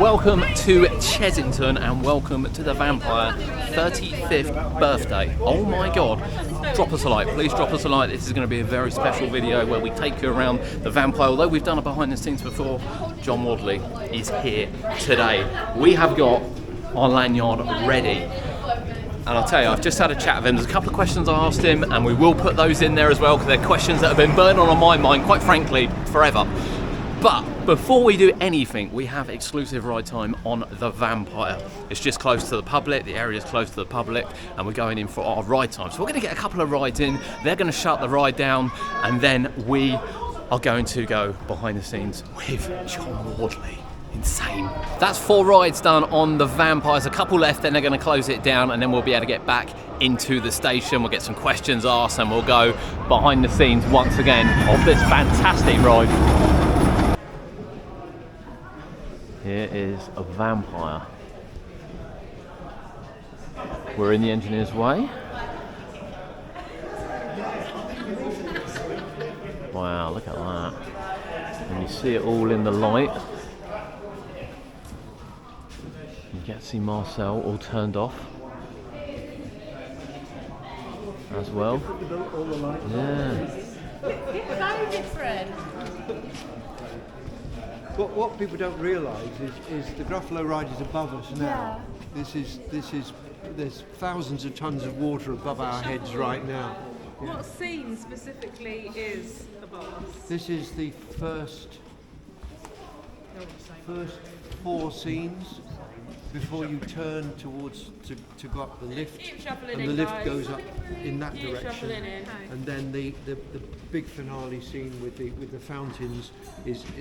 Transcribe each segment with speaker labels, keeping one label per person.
Speaker 1: Welcome to Chessington and welcome to the Vampire 35th birthday. Oh my god, drop us a like, please drop us a like. This is going to be a very special video where we take you around the Vampire. Although we've done it behind the scenes before, John Wardley is here today. We have got our lanyard ready. And I'll tell you, I've just had a chat with him. There's a couple of questions I asked him, and we will put those in there as well, because they're questions that have been burning on my mind, quite frankly, forever. But before we do anything, we have exclusive ride time on the Vampire. It's just close to the public, the area is close to the public, and we're going in for our ride time. So we're going to get a couple of rides in, they're going to shut the ride down, and then we are going to go behind the scenes with John Wardley. Insane. That's 4 rides done on the Vampires, a couple left, then they're going to close it down, and then we'll be able to get back into the station. We'll get some questions asked, and we'll go behind the scenes once again of this fantastic ride. Here is a Vampire. We're in the engineer's way. Wow, look at that. And you see it all in the light. You get to see Marcel all turned off as well. Yeah.
Speaker 2: Very different.
Speaker 3: What people don't realise is the Gruffalo ride is above us now. Yeah. There's thousands of tons of water above our heads right now. Yeah.
Speaker 2: What scene specifically is above us?
Speaker 3: This is the first 4 scenes before you turn towards to go up the lift, and the lift goes up in that direction, and then the big finale scene with the fountains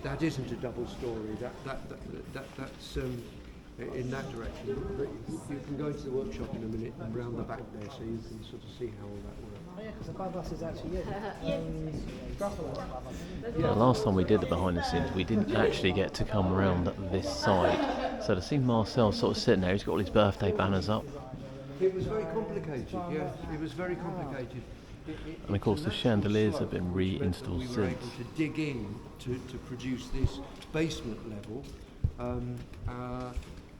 Speaker 3: that isn't a double story. That's in that direction. But you can go into the workshop in a minute and round the back there, so you can sort of see how all that works.
Speaker 4: Oh yeah, because above us is actually it.
Speaker 1: The last time we did the behind the scenes, we didn't actually get to come around this side. So to see Marcel sort of sitting there, he's got all his birthday banners up.
Speaker 3: It was very complicated, yes. It was very complicated.
Speaker 1: And of course the chandeliers have been reinstalled
Speaker 3: we
Speaker 1: since.
Speaker 3: were able to dig in to produce this basement level.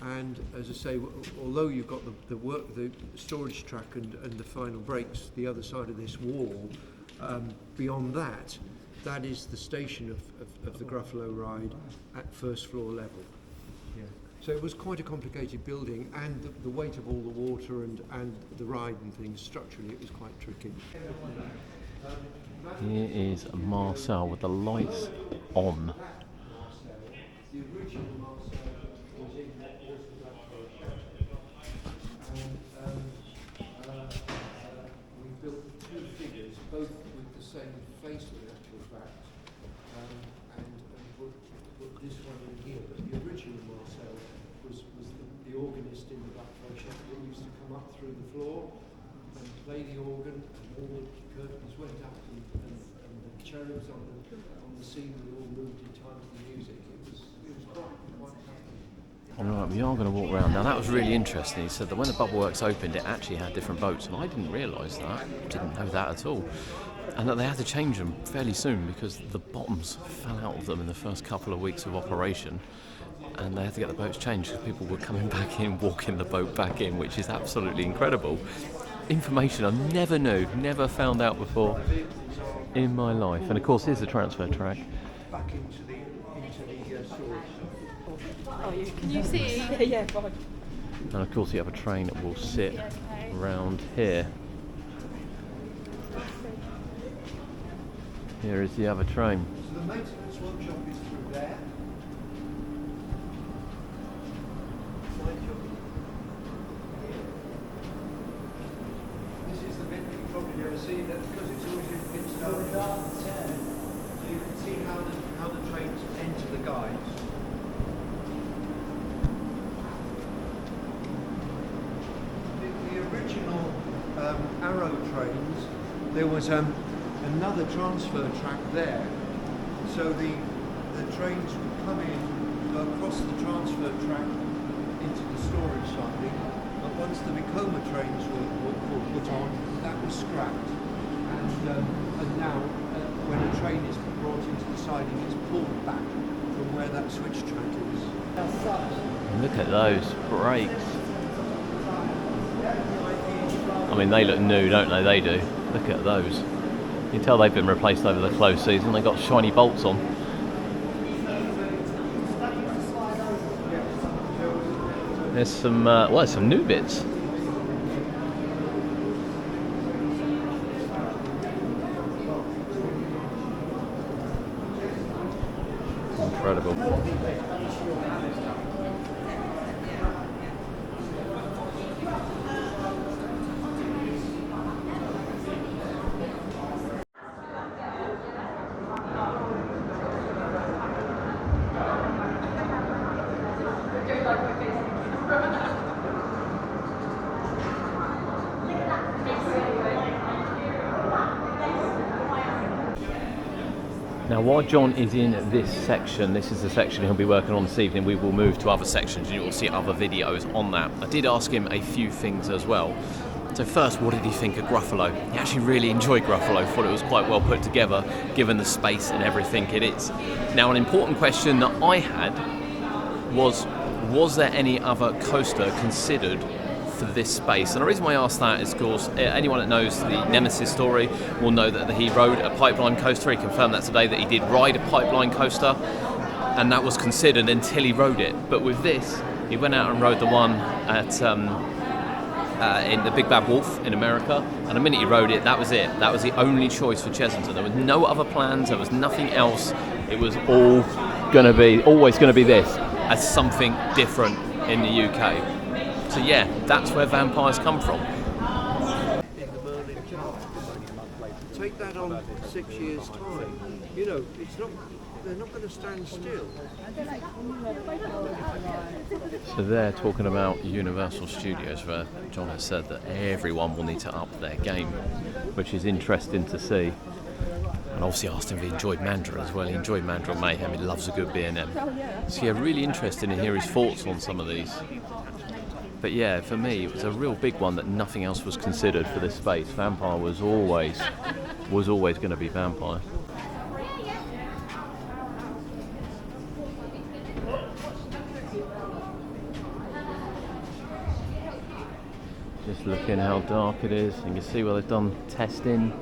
Speaker 3: And as I say, although you've got the storage track and the final breaks the other side of this wall, beyond that is the station of the Gruffalo ride at first floor level. Yeah. So it was quite a complicated building, and the weight of all the water and the ride and things, structurally it was quite tricky.
Speaker 1: Here is Marcel with the lights on.
Speaker 3: The original Marcel was in what was the Gruffalo track. We built 2 figures, both with the same face in actual fact, and put this one in here. But the original Marcel was the organist in the Gruffalo shop that used to come up through the floor and play the organ, and all the curtains went up, and the cherubs on the scene were all moved in time to the music. It was quite
Speaker 1: Alright, we are going to walk around. Now that was really interesting. He said that when the Bubble Works opened, it actually had different boats, and I didn't realise that. Didn't know that at all. And that they had to change them fairly soon because the bottoms fell out of them in the first couple of weeks of operation, and they had to get the boats changed because people were coming back in, walking the boat back in, which is absolutely incredible. Information I never knew, never found out before in my life. And of course here's the transfer track.
Speaker 3: back into the storage.
Speaker 2: Oh, can you see?
Speaker 4: Yeah, fine.
Speaker 1: And of course you have a train that will sit around here. Here is the other train.
Speaker 3: So the maintenance workshop is through there. This is the bit that you probably never see, that because it's always been pitched over. So you can see how the trains enter the guides. The original Arrow trains, there was another transfer track there, so the trains would come in, go across the transfer track into the storage siding, but once the Vekoma trains were put on, that was scrapped, and now when a train is brought into the siding, it's pulled back from where that switch track is.
Speaker 1: Look at those brakes. I mean, they look new, don't they? They do. Look at those. You can tell they've been replaced over the closed season. They've got shiny bolts on. There's some, well, some new bits. Incredible. Now, while John is in this section, this is the section he'll be working on this evening, we will move to other sections and you will see other videos on that. I did ask him a few things as well. So first, what did he think of Gruffalo? He actually really enjoyed Gruffalo, thought it was quite well put together, given the space and everything it is. Now, an important question that I had was there any other coaster considered for this space? And the reason why I asked that is, of course, anyone that knows the Nemesis story will know that he rode a pipeline coaster. He confirmed that today, that he did ride a pipeline coaster, and that was considered until he rode it. But with this, he went out and rode the one at in the Big Bad Wolf in America, and the minute he rode it, that was it. That was the only choice for Chessington. There was no other plans, there was nothing else. It was always going to be this as something different in the UK. So yeah, that's where vampires come from.
Speaker 3: Take that on 6 years' time. You know, they're not going to stand still.
Speaker 1: So they're talking about Universal Studios, where John has said that everyone will need to up their game, which is interesting to see. And obviously asked him if he enjoyed Mandrill as well. He enjoyed Mandrill Mayhem, he loves a good B&M. So yeah, really interesting to hear his thoughts on some of these. But yeah, for me, it was a real big one that nothing else was considered for this space. Vampire was always going to be Vampire. Just looking how dark it is. You can see where they've done testing.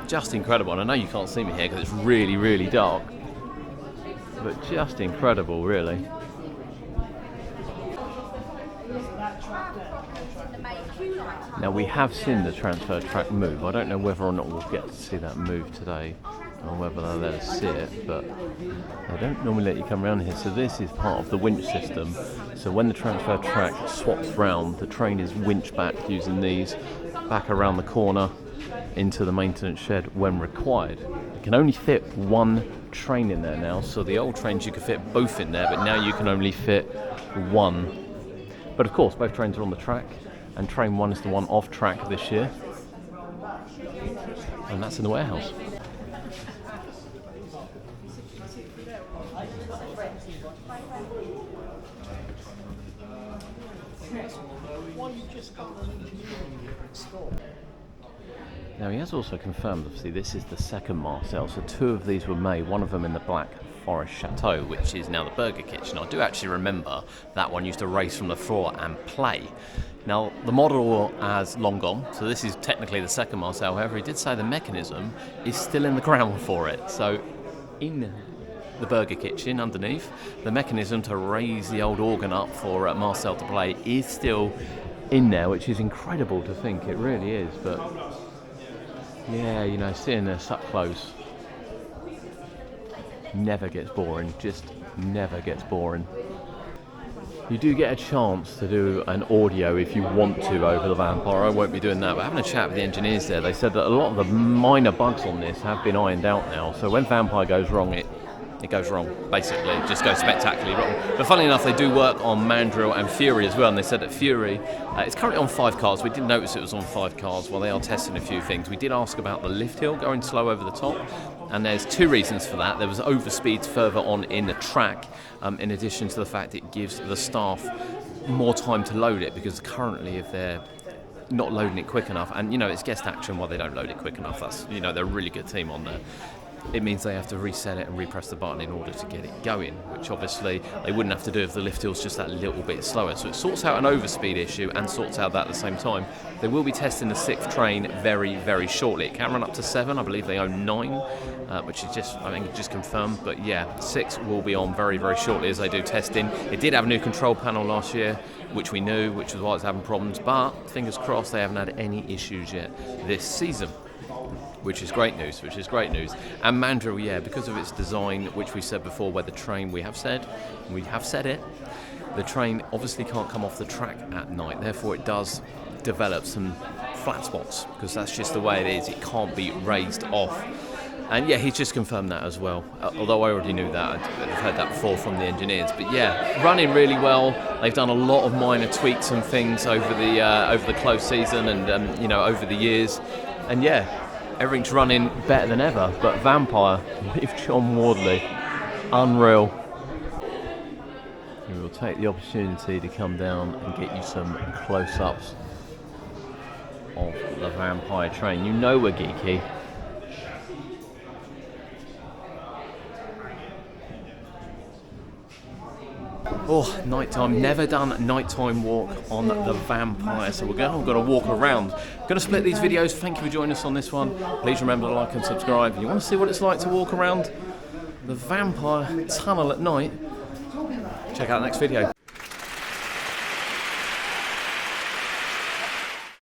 Speaker 1: Just incredible. And I know you can't see me here because it's really, really dark. But just incredible, really. Now, we have seen the transfer track move. I don't know whether or not we'll get to see that move today, or whether they'll let us see it, but they don't normally let you come around here. So this is part of the winch system. So when the transfer track swaps round, the train is winched back using these, back around the corner into the maintenance shed when required. You can only fit one train in there now, so the old trains you could fit both in there, but now you can only fit one. But of course, both trains are on the track, and train 1 is the one off track this year, and that's in the warehouse. Now, he has also confirmed, obviously, this is the second Marcel, so 2 of these were made, one of them in the Black Forest Chateau, which is now the Burger Kitchen. I do actually remember that one used to race from the floor and play. Now, the model has long gone, so this is technically the second Marcel. However, he did say the mechanism is still in the ground for it. So, in the Burger Kitchen underneath, the mechanism to raise the old organ up for Marcel to play is still in there, which is incredible to think. It really is. But yeah, you know, seeing this up close never gets boring, just never gets boring. You do get a chance to do an audio if you want to over the Vampire. I won't be doing that, but having a chat with the engineers there, they said that a lot of the minor bugs on this have been ironed out now. So when Vampire goes wrong, it goes wrong, basically. It just goes spectacularly wrong. But funnily enough, they do work on Mandrill and Fury as well, and they said that Fury, it's currently on 5 cars. We didn't notice it was on 5 cars while they are testing a few things. We did ask about the lift hill going slow over the top, and there's 2 reasons for that. There was overspeeds further on in the track, in addition to the fact it gives the staff more time to load it, because currently if they're not loading it quick enough, and you know, it's guest action while they don't load it quick enough, that's, you know, they're a really good team on there. it means they have to reset it and repress the button in order to get it going, which obviously they wouldn't have to do if the lift hill's just that little bit slower. So it sorts out an overspeed issue and sorts out that at the same time. They will be testing the 6th train very, very shortly. It can run up to 7, I believe they own 9, which is just, I think, just confirmed. But yeah, 6 will be on very, very shortly as they do testing. It did have a new control panel last year, which we knew, which was why it's having problems, but fingers crossed they haven't had any issues yet this season. Which is great news, And Mandrill, yeah, because of its design, which we said before, where the train, we have said it, the train obviously can't come off the track at night, therefore it does develop some flat spots, because that's just the way it is, it can't be raised off. And yeah, he's just confirmed that as well, although I already knew that, I've heard that before from the engineers. But yeah, running really well. They've done a lot of minor tweaks and things over the close season and you know, over the years, and yeah, everything's running better than ever. But Vampire with John Wardley, unreal. We will take the opportunity to come down and get you some close-ups of the Vampire train. You know we're geeky. Oh, nighttime. Never done a nighttime walk on the Vampire, so we've got to walk around. Going to split these videos. Thank you for joining us on this one. Please remember to like and subscribe. If you want to see what it's like to walk around the Vampire tunnel at night, check out the next video.